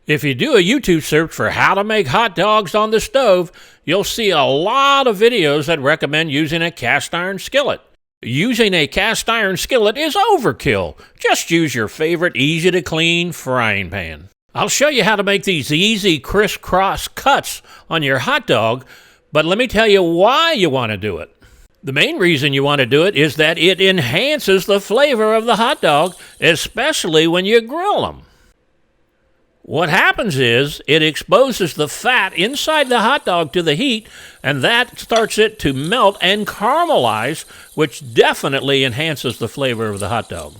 If you do a YouTube search for how to make hot dogs on the stove, you'll see a lot of videos that recommend using a cast iron skillet. Using a cast iron skillet is overkill. Just use your favorite easy-to-clean frying pan. I'll show you how to make these easy crisscross cuts on your hot dog, but let me tell you why you want to do it. The main reason you want to do it is that it enhances the flavor of the hot dog, especially when you grill them. What happens is it exposes the fat inside the hot dog to the heat, and that starts it to melt and caramelize, which definitely enhances the flavor of the hot dog.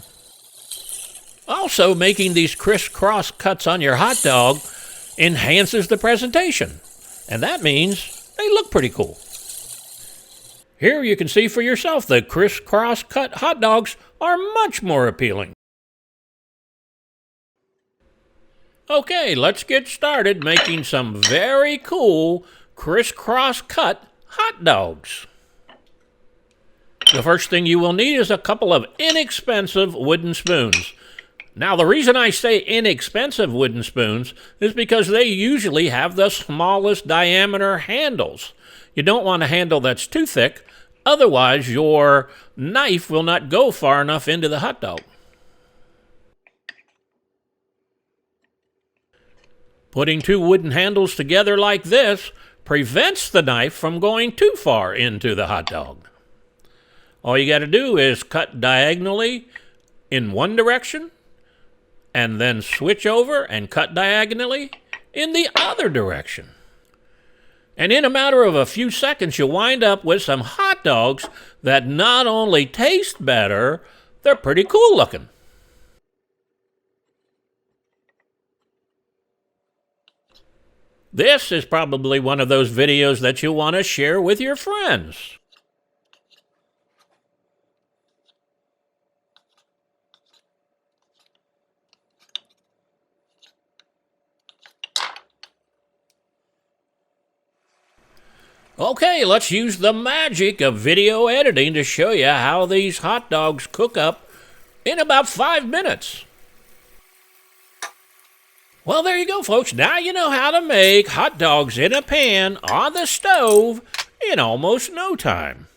Also, making these crisscross cuts on your hot dog enhances the presentation, and that means they look pretty cool. Here you can see for yourself the crisscross cut hot dogs are much more appealing. Okay, let's get started making some very cool crisscross cut hot dogs. The first thing you will need is a couple of inexpensive wooden spoons. Now, the reason I say inexpensive wooden spoons is because they usually have the smallest diameter handles. You don't want a handle that's too thick, otherwise your knife will not go far enough into the hot dog. Putting two wooden handles together like this prevents the knife from going too far into the hot dog. All you got to do is cut diagonally in one direction and then switch over and cut diagonally in the other direction. And in a matter of a few seconds, you'll wind up with some hot dogs that not only taste better, they're pretty cool looking. This is probably one of those videos that you'll want to share with your friends. Okay, let's use the magic of video editing to show you how these hot dogs cook up in about 5 minutes. Well, there you go, folks. Now you know how to make hot dogs in a pan on the stove in almost no time.